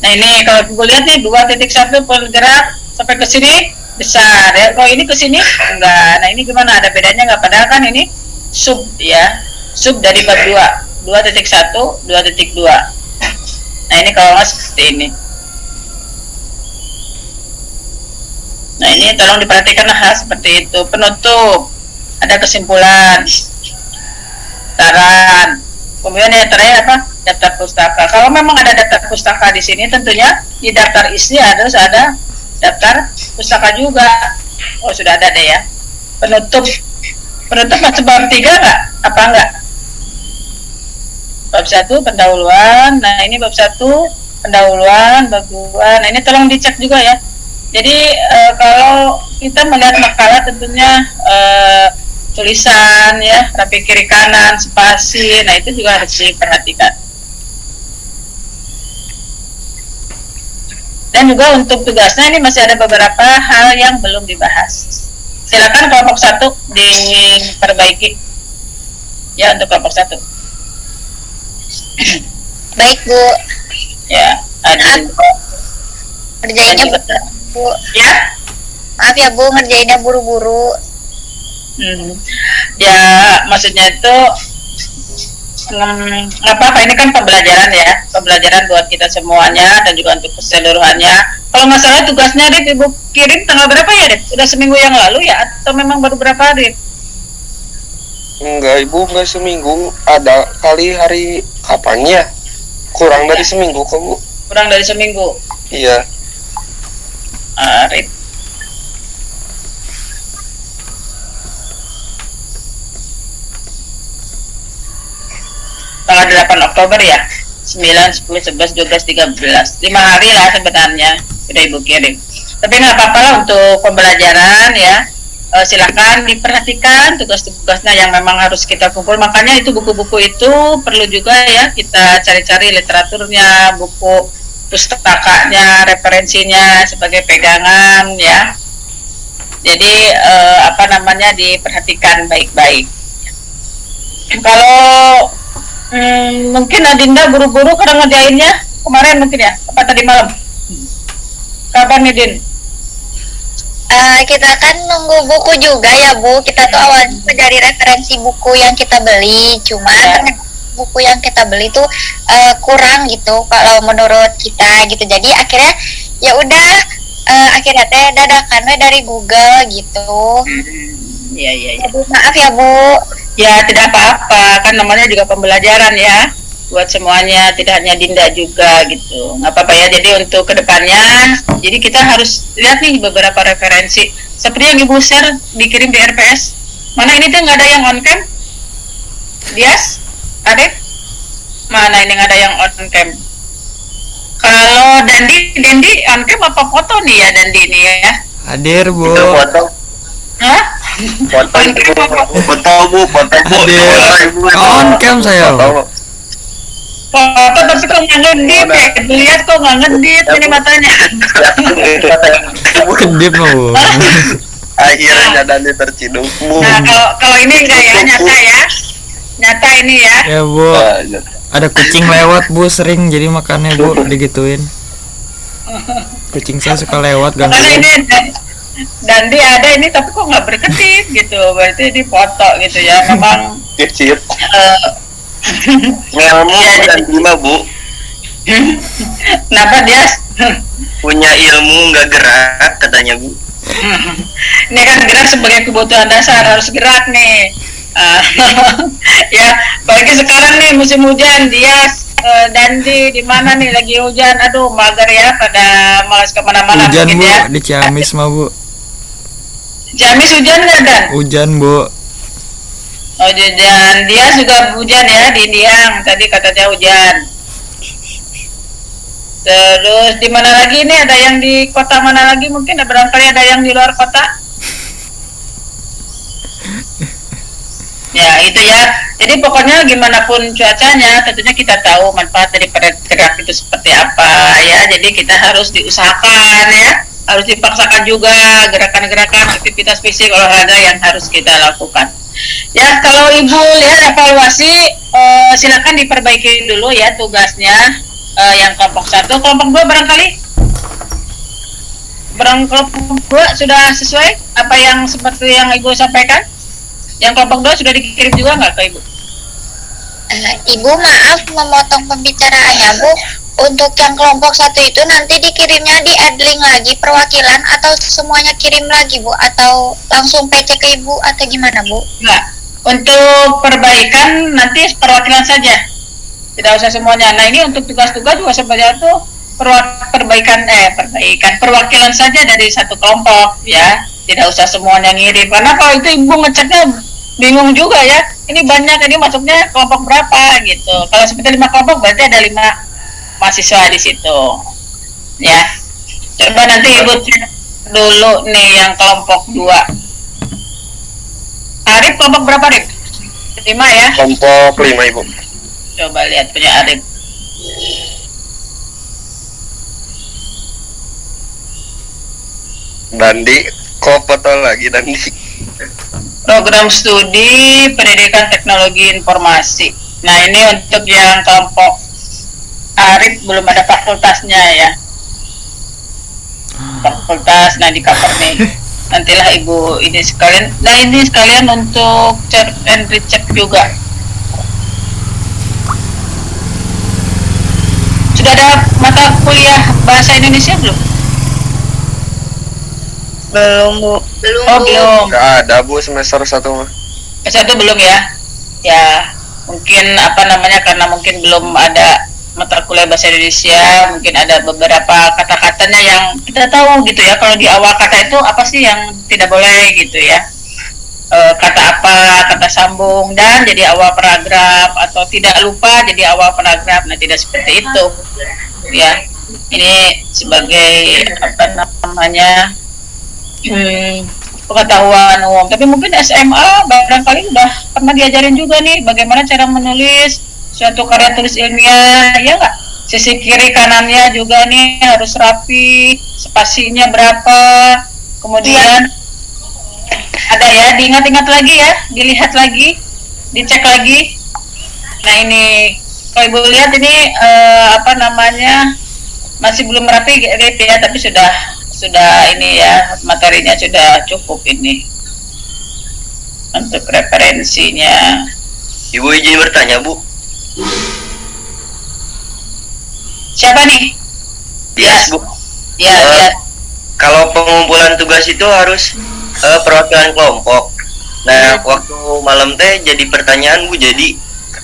Nah, ini kalau gue lihat nih 2.1 bergerak sampai ke sini besar ya. Kalau ini ke sini enggak. Nah, ini gimana? Ada bedanya enggak? Padahal kan ini sub ya. Sub dari bab 2. 2.1, 2.2. Nah, ini kalau nggak seperti ini. Nah, ini tolong diperhatikan hal seperti itu. Penutup, ada kesimpulan, saran. Kemudian yang terakhir apa? Daftar pustaka. Kalau memang ada daftar pustaka di sini, tentunya di daftar isi harus ada daftar pustaka juga. Oh, sudah ada deh ya. Penutup masuk bab 3 nggak? Apa enggak? Bab 1 pendahuluan. Nah, ini bab 1 pendahuluan, bab 2. Nah, ini tolong dicek juga ya. Jadi kalau kita melihat makalah tentunya tulisan ya, rapi kiri kanan, spasi. Nah, itu juga harus diperhatikan. Dan juga untuk tugasnya ini masih ada beberapa hal yang belum dibahas. Silakan kelompok 1 diperbaiki. Ya, untuk kelompok 1. Baik, Bu. Ya, ada Kerjainnya Bu. ya. Maaf ya, Bu, ngerjainnya buru-buru. Ya, maksudnya itu nggak apa-apa, ini kan pembelajaran ya, pembelajaran buat kita semuanya dan juga untuk keseluruhannya. Kalau masalah tugasnya Dit, Ibu kirim tanggal berapa ya, Dit? Udah seminggu yang lalu ya, atau memang baru berapa hari? Enggak, Ibu, enggak seminggu. Ada kali hari kapannya? Kurang dari seminggu kok, Bu. Kurang dari seminggu. Iya. Rit. Tanggal 8 Oktober ya, 9, 10, 11, 12, 13, 5 hari lah sebenarnya sudah Ibu kirim. Tapi nggak apa-apa lah untuk pembelajaran ya. Silakan diperhatikan tugas-tugasnya yang memang harus kita kumpul. Makanya itu buku-buku itu perlu juga ya kita cari-cari literaturnya, buku pustakanya, referensinya sebagai pegangan ya. Jadi apa namanya diperhatikan baik-baik. Kalau mungkin Adinda buru-buru karena ngerjainnya kemarin mungkin ya, apa tadi malam? Kapan nih Din? Kita kan nunggu buku juga ya Bu. Kita tuh awalnya dari referensi buku yang kita beli, cuman ternyata buku yang kita beli tuh kurang gitu kalau menurut kita gitu. Jadi akhirnya ya udah akhirnya teh dadakan we dari Google gitu. Iya. Jadi, maaf ya Bu. Ya tidak apa-apa, kan namanya juga pembelajaran ya buat semuanya, tidak hanya Dinda juga gitu. Nggak apa-apa ya. Jadi untuk kedepannya, jadi kita harus lihat nih beberapa referensi. Seperti yang Ibu share dikirim di RPS. Mana ini tuh nggak ada yang on cam? Dias, Adek? Mana ini nggak ada yang on cam? Kalau Dendi on cam apa foto nih ya Dendi ini ya? Hadir Bu. Itu foto Hah? foto bu Hadir. On cam saya. Foto tapi kok nggak ngedit ya? Dilihat kok nggak ngedit ini matanya. Kedip Bu. Akhirnya Dandi terciduk bu. Nah kalau ini enggak ya nyata ini ya. Ya Bu. Ada kucing lewat Bu sering jadi makannya Bu digituin. Kucing saya suka lewat Karena gangguin. ini Dandi ada ini tapi kok nggak berkedip gitu, berarti di foto gitu ya. Memang Kecil. Ngelmu dan lima bu. kenapa dia? Punya ilmu nggak gerak katanya bu. Ini kan gerak sebagai kebutuhan dasar, harus gerak nih. Ya, apalagi sekarang nih musim hujan, dia Dandi di mana nih lagi hujan, aduh mager ya, pada malas kemana-mana Hujan mungkin Bu ya. di Ciamis mah Bu. Ciamis hujan nggak Dan? Hujan Bu. Oh hujan, dia juga hujan ya di Indiang, tadi katanya hujan. Terus di mana lagi nih, ada yang di kota mana lagi, mungkin ada barangkali ada yang di luar kota. Ya itu ya, jadi pokoknya gimana pun cuacanya tentunya kita tahu manfaat dari gerak itu seperti apa ya. Jadi kita harus diusahakan ya, harus dipaksakan juga gerakan-gerakan aktivitas fisik olahraga yang harus kita lakukan. Ya kalau Ibu lihat evaluasi, silakan diperbaiki dulu ya tugasnya. Yang kelompok 1, kelompok 2 barangkali kelompok 2 sudah sesuai apa yang seperti yang Ibu sampaikan. Yang kelompok 2 sudah dikirim juga nggak ke Ibu? Ibu maaf memotong pembicaraannya Bu. Untuk yang kelompok 1 itu nanti dikirimnya di adlink lagi perwakilan atau semuanya kirim lagi Bu, atau langsung PC ke Ibu atau gimana Bu? Nah, untuk perbaikan nanti perwakilan saja, tidak usah semuanya. Nah ini untuk tugas-tugas juga sebenarnya tuh perwakilan saja dari satu kelompok ya, tidak usah semuanya ngirim, karena kalau itu Ibu ngeceknya bingung juga ya, ini banyak, ini masuknya kelompok berapa gitu. Kalau seperti 5 kelompok berarti ada 5 mahasiswa di situ ya. Coba nanti Ibu cek dulu nih yang kelompok 2. Arif kelompok berapa Arif? 5 ya. Kelompok 5 Ibu. Coba lihat punya Arif. Dandi, kok foto lagi Dandi? Program studi pendidikan teknologi informasi. Nah ini untuk yang kelompok Arif belum ada fakultasnya ya. Fakultas, nah di cover nih. Nantilah Ibu ini sekalian. Nah ini sekalian untuk chat and recheck juga. Sudah ada mata kuliah bahasa Indonesia belum? Belum Bu. Oh belum. Gak ada Bu semester 1 mah. S1 belum ya? Ya mungkin apa namanya, karena mungkin belum ada mata kuliah bahasa Indonesia, mungkin ada beberapa kata-katanya yang kita tahu gitu ya. Kalau di awal kata itu apa sih yang tidak boleh gitu ya, kata apa, kata sambung dan jadi awal paragraf, atau tidak lupa jadi awal paragraf. Nah tidak seperti itu ya. Ini sebagai apa namanya, pengetahuan umum. Tapi mungkin SMA barangkali udah pernah diajarin juga nih bagaimana cara menulis suatu karya tulis ilmiah, ya nggak? Sisi kiri kanannya juga nih harus rapi, spasinya berapa, kemudian Ada ya, diingat-ingat lagi ya, dilihat lagi, dicek lagi. Nah ini, kalau ibu lihat ini apa namanya masih belum rapi Rip ya, tapi sudah ini ya materinya sudah cukup ini untuk referensinya. Ibu izin bertanya, Bu. Siapa nih? Yes, Bu. Ya, Eh, ya. Kalau pengumpulan tugas itu harus perwakilan kelompok. Nah, waktu malam teh jadi pertanyaan, Bu. Jadi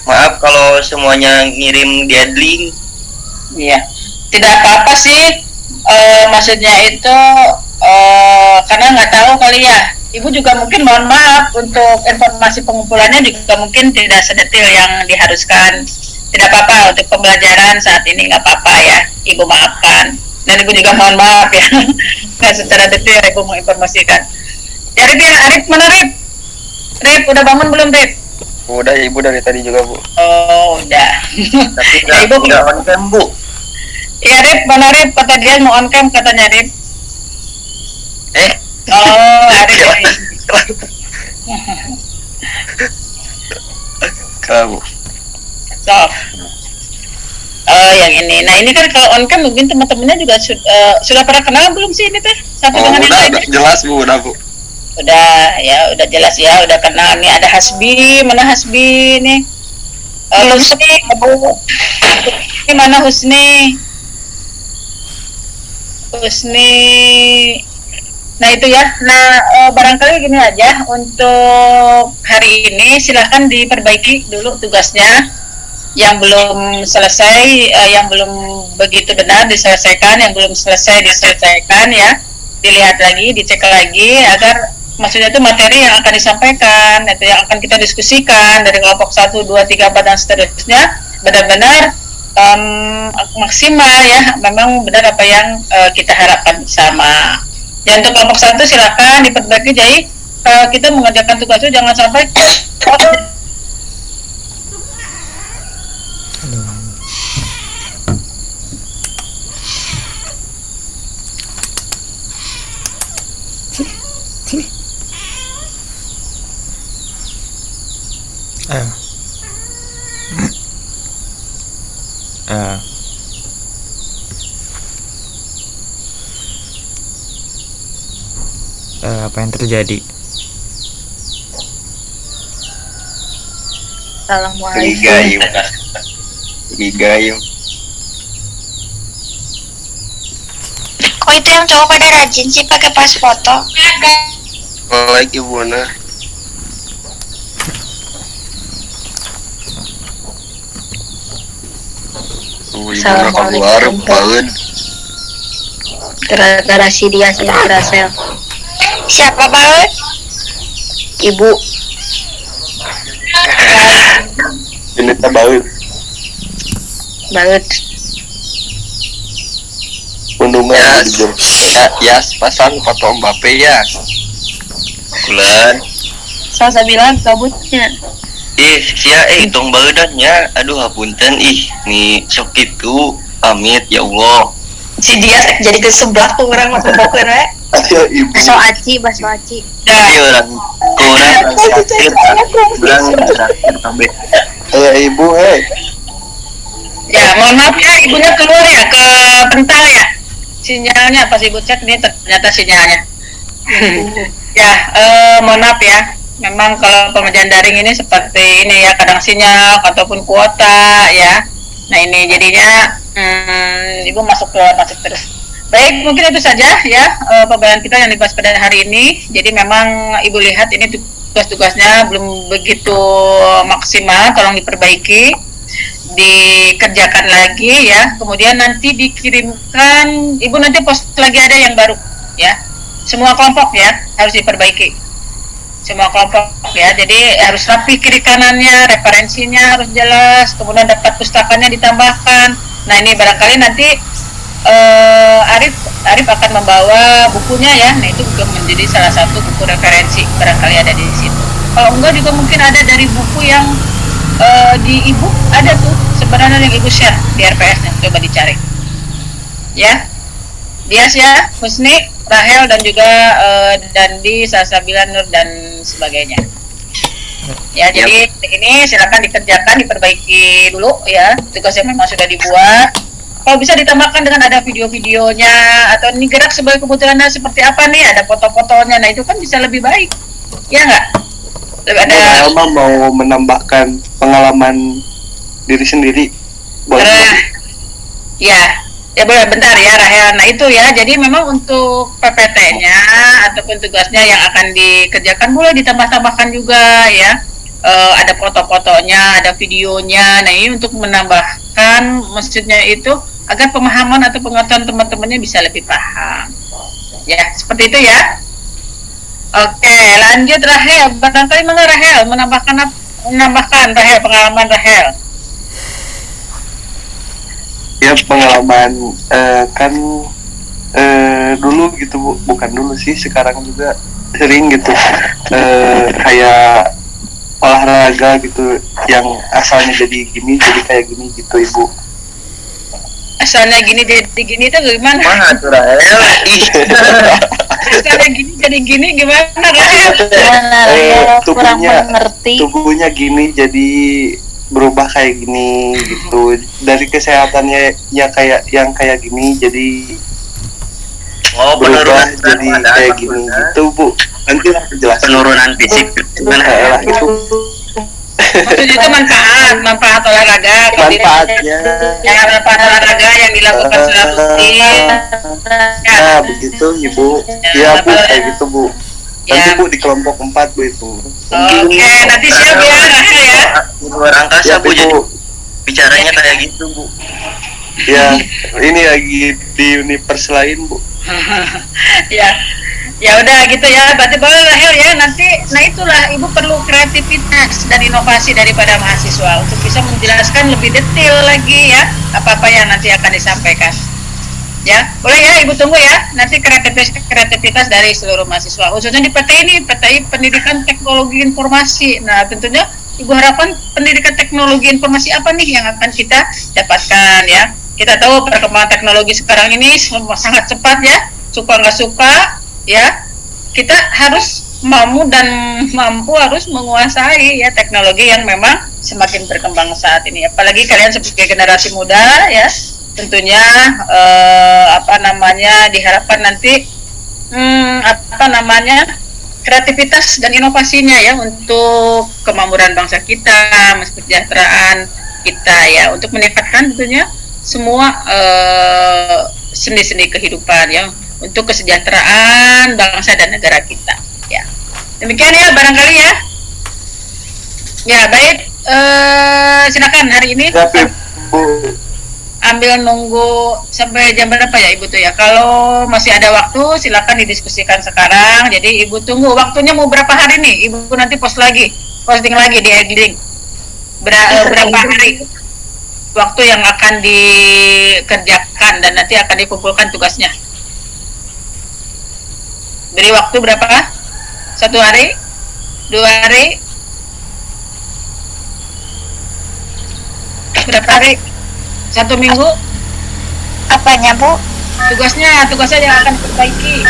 maaf kalau semuanya ngirim di adlink. Iya, tidak apa-apa sih. Maksudnya itu karena nggak tahu kali ya. Ibu juga mungkin mohon maaf untuk informasi pengumpulannya juga mungkin tidak sedetil yang diharuskan. Tidak apa-apa untuk pembelajaran saat ini nggak apa-apa ya. Ibu maafkan. Dan ibu juga mohon maaf ya. Nggak secara detail ibu menginformasikan. Ya Rip ya, Rip mana Rip? Rip udah bangun belum Rip? Udah ibu dari tadi juga Bu. Oh udah. Tapi Ya, ibu nggak on cam, Bu. ya Rip, mana Rip? Kata dia mau on cam katanya Rip. Oh, ada ini. Kamu. So, yang ini. Nah ini kan kalau on cam mungkin teman-temannya juga sudah pernah kenal belum sih ini teh? Satu dengan yang lain? Udah jelas Bu, udah Bu. Udah ya, udah jelas ya, udah kenal nih. Ada Hasbi, mana Hasbi nih? Husni, ini mana Husni? Husni. Nah itu ya. Nah barangkali gini aja untuk hari ini silahkan diperbaiki dulu tugasnya yang belum selesai, yang belum begitu benar diselesaikan, yang belum selesai diselesaikan ya, dilihat lagi, dicek lagi agar maksudnya itu materi yang akan disampaikan, itu yang akan kita diskusikan dari kelompok 1, 2, 3, 4 dan seterusnya benar-benar maksimal ya, memang benar apa yang kita harapkan bersama. Ya untuk kelompok 1 silakan diperbaiki, jadi kita mengerjakan tugas itu jangan sampai Eh. Apa yang terjadi? Gigayum. Gigayum. Kok itu yang cowok pada rajin sih pakai pas foto? Like Ibu Ana. Ibu Ana keluar banget. Gara-gara si dia sih Rasel. Siapa banget? Ibu. Ini tak banget. Banget. Undungan ya pasang foto Mbappe ya. Bulan. Saya bilang kabutnya. Sia tong baeudannya. Aduh hapunten nih sok kitu. Pamit ya Allah. Si dia jadi ke sebelah tuh orang mah boker we. Ayo Ibu. Baso aci. Iya orang terakhir bilang terakhir sampai Ayo Ibu, hei. ya mohon maaf ya ibunya keluar ya ke pental ya sinyalnya pas ibu cek nih ternyata sinyalnya. Ya mohon maaf ya, memang kalau pengajian daring ini seperti ini ya, kadang sinyal ataupun kuota ya. Nah ini jadinya ibu masuk keluar masuk terus. Baik, mungkin itu saja ya pembelajaran kita yang dibahas pada hari ini. Jadi memang ibu lihat ini tugas-tugasnya belum begitu maksimal, tolong diperbaiki, dikerjakan lagi ya. Kemudian nanti dikirimkan, ibu nanti post lagi ada yang baru ya. Semua kelompok ya harus diperbaiki. Semua kelompok ya. Jadi harus rapi kiri kanannya, referensinya harus jelas. Kemudian daftar pustakanya ditambahkan. Nah ini barangkali nanti Arif akan membawa bukunya ya. Nah itu juga menjadi salah satu buku referensi, barangkali ada di situ. Kalau enggak juga mungkin ada dari buku yang di ebook ada tuh sebenarnya yang ibu share di RPS nya, coba dicari ya. Bias ya Husni, Rahel dan juga Dandi, Salsabila, Nur dan sebagainya. Ya, jadi ini silakan dikerjakan, diperbaiki dulu ya tugas yang memang sudah dibuat. Kalau bisa ditambahkan dengan ada video-videonya atau ini gerak sebagai kebutuhan Anda seperti apa nih, ada foto-fotonya, nah itu kan bisa lebih baik, ya nggak? Lebih ada. Elma mau menambahkan pengalaman diri sendiri. Boleh? Ya boleh, bentar ya Rahel. Nah itu ya, jadi memang untuk PPT-nya ataupun tugasnya yang akan dikerjakan boleh ditambah-tambahkan juga ya. Ada foto-fotonya, ada videonya. Nah ini untuk menambahkan, maksudnya itu agar pemahaman atau pengetahuan teman-temannya bisa lebih paham. Ya, seperti itu ya. Oke, lanjut Rahel. Barangkali mana Rahel menambahkan Rahel, pengalaman Rahel. Ya pengalaman kan dulu gitu Bu, bukan dulu sih, sekarang juga sering gitu kayak olahraga gitu yang asalnya jadi gini jadi kayak gini gitu Ibu. Asalnya gini jadi gini itu gimana? Mana tuh Rahel? Asalnya gini jadi gini gimana Rahel? Gimana Rahel? Kurang tubuhnya mengerti. tubuhnya gini jadi berubah kayak gini gitu, dari kesehatannya ya kayak yang kayak gini jadi Oh, berubah penurunan jadi kayak gini gitu Bu. Nanti lah jelasin. Penurunan fisik gimana? Kayak itu Maksudnya itu manfaat olahraga. manfaatnya. Ya, manfaat olahraga yang dilakukan secara rutin. Nah begitu Ibu. Ya Bu, kayak gitu Bu. Nanti Ya. Bu di kelompok 4 Bu itu. Oke, nanti siap ya Rahel ya. Di luar angkasa Ya Bu, jadi Bu. bicaranya kayak gitu Bu. Ya ini lagi di univers lain Bu. Ya udah gitu ya, berarti boleh Rahel ya. Nanti, nah itulah Ibu perlu kreativitas dan inovasi daripada mahasiswa untuk bisa menjelaskan lebih detail lagi ya apa-apa yang nanti akan disampaikan. Ya, boleh ya Ibu tunggu ya. Nanti kreativitas dari seluruh mahasiswa, khususnya di PTI Pendidikan Teknologi Informasi. Nah, tentunya Ibu harapkan pendidikan teknologi informasi apa nih yang akan kita dapatkan ya. Kita tahu perkembangan teknologi sekarang ini sangat cepat ya, suka nggak suka ya, kita harus mampu harus menguasai ya teknologi yang memang semakin berkembang saat ini. Apalagi kalian sebagai generasi muda ya, tentunya diharapkan nanti kreativitas dan inovasinya ya untuk kemakmuran bangsa kita, kesejahteraan kita ya, untuk meningkatkan tentunya semua sendi-sendi kehidupan ya, untuk kesejahteraan bangsa dan negara kita ya. Demikian ya barangkali ya. Ya baik, silakan hari ini Tapi Bu, ambil nunggu sampai jam berapa ya Ibu tuh ya. Kalau masih ada waktu silakan didiskusikan sekarang. Jadi Ibu tunggu waktunya mau berapa hari nih. Ibu nanti posting lagi di Edlink berapa hari waktu yang akan dikerjakan dan nanti akan dikumpulkan tugasnya. Beri waktu berapa? 1 hari? 2 hari? Berapa hari? 1 minggu? Apanya Bu? Tugasnya yang akan diperbaiki.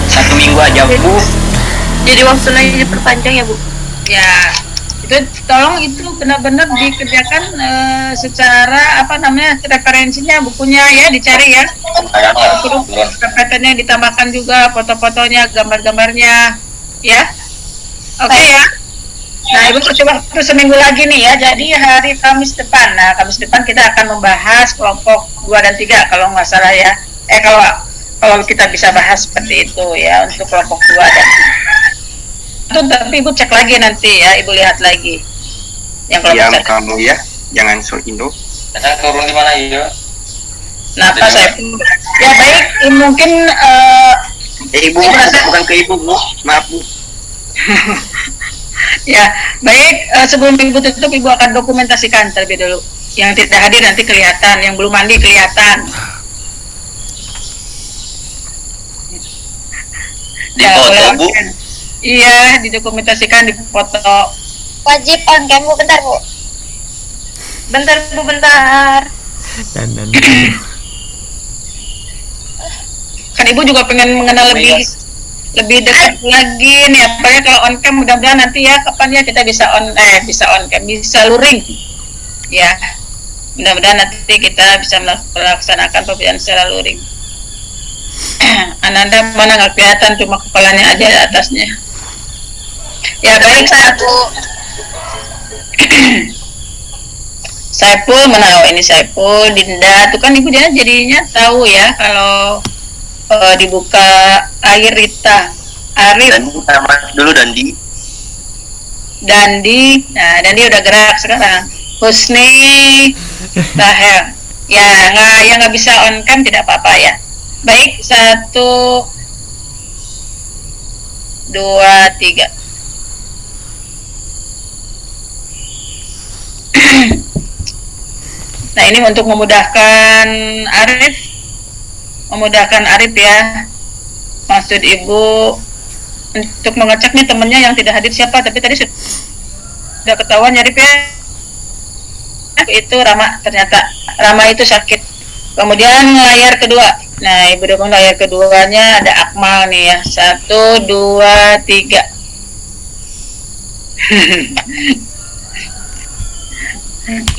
1 minggu aja Bu. Jadi waktunya diperpanjang ya Bu. Ya, itu tolong itu benar-benar dikerjakan secara referensinya, bukunya ya dicari ya. PPT-nya ditambahkan juga foto-fotonya, gambar-gambarnya ya. Oke ya. Nah, Ibu coba waktu seminggu lagi nih ya. Jadi hari Kamis depan. Nah, Kamis depan kita akan membahas kelompok 2 dan 3 kalau nggak salah ya. Kalau kita bisa bahas seperti itu ya untuk kelompok 2 dan 3. Itu tapi Ibu cek lagi nanti ya, Ibu lihat lagi. Yang kelompok 1. kamu ya, jangan so indo. Turun di mana ya? Nah, Pak saya. Ya baik, mungkin Ibu, bukan ke Ibu Bu. Maaf Bu. ya baik, sebelum Ibu tutup Ibu akan dokumentasikan terlebih dulu. Yang tidak hadir nanti kelihatan, yang belum mandi kelihatan. Dipoto, boleh Bu. on-cam. Iya, didokumentasikan, dipoto. Wajib on cam Bu, bentar Bu. Bentar Bu, bentar. Dan Kan Ibu juga pengen mengenal lebih dekat lagi nih, apalagi kalau on cam mudah-mudahan nanti ya kapan ya kita bisa on cam, bisa luring ya, mudah-mudahan nanti kita bisa melaksanakan pembelajaran secara luring. Ananda mana nggak kelihatan, cuma kepalanya aja di atasnya. Ya baik, Saipul mana? Ini Saipul, Dinda, tuh kan ibu jadinya tahu ya kalau dibuka air Rita, Arif, Dandi, nah Dandi udah gerak sekarang. Husni, Tahel, ya nggak bisa on cam tidak apa-apa ya. Baik, 1, 2, 3. Nah ini untuk memudahkan Arif ya. Maksud ibu untuk mengecek nih temennya yang tidak hadir siapa, tapi tadi sudah ketahuan ya Arif ya. Itu Rama, ternyata Rama itu sakit. Kemudian layar kedua. Nah ibu dukung layar keduanya ada Akmal nih ya. 1, 2, 3.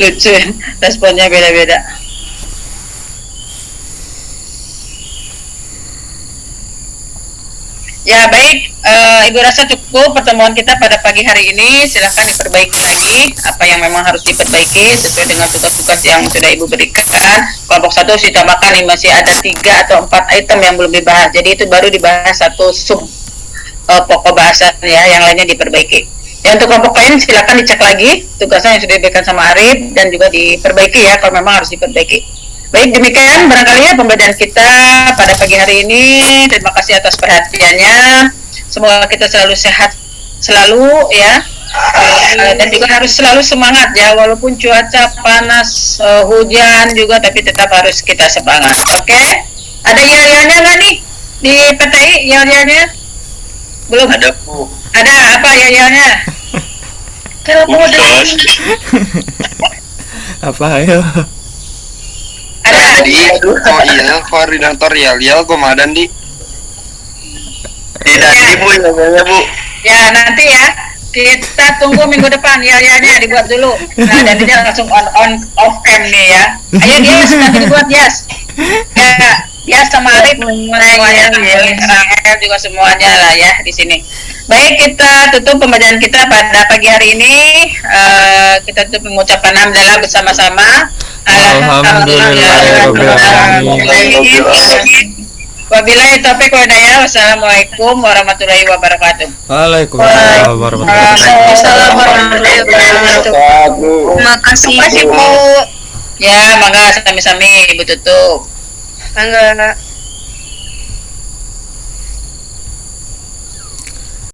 Lucu, responnya beda-beda. Ya baik, ibu rasa cukup pertemuan kita pada pagi hari ini. Silakan diperbaiki lagi apa yang memang harus diperbaiki sesuai dengan tugas-tugas yang sudah ibu berikan. Kelompok 1 harus ditambahkan nih, masih ada 3 atau 4 item yang belum dibahas. Jadi itu baru dibahas satu sub pokok bahasan ya, yang lainnya diperbaiki. Ya untuk kelompok lain silakan dicek lagi tugasnya yang sudah diberikan sama Arif dan juga diperbaiki ya kalau memang harus diperbaiki. Baik, demikian barangkali ya pembelajaran kita pada pagi hari ini. Terima kasih atas perhatiannya. Semoga kita selalu sehat selalu ya. Dan juga harus selalu semangat ya, walaupun cuaca panas, hujan juga, tapi tetap harus kita semangat. Oke? Ada yel-yelnya nggak nih di PTI, yel-yelnya? Belum? Ada Bu. Ada apa yel-yelnya? Apa ayo? Ada. Koordinator Yal komandan di. Tidak Ibu ya Bu. Ya nanti ya kita tunggu minggu depan yel-yelnya dibuat dulu. Nah dan dia langsung on off cam nih ya. Ayo Yas nanti dibuat Yas. Ya sama Arif semuanya, Rahel juga semuanya lah ya di sini. Baik, kita tutup pembelajaran kita pada pagi hari ini. Kita tutup mengucapkan hamdalah bersama-sama. Wabillahi taufiq wal hidayah. Wassalamualaikum warahmatullahi wabarakatuh. Waalaikumsalam warahmatullahi wabarakatuh. Terima kasih, Bu. Ya, mangga sami-sami Ibu tutup. Mangga.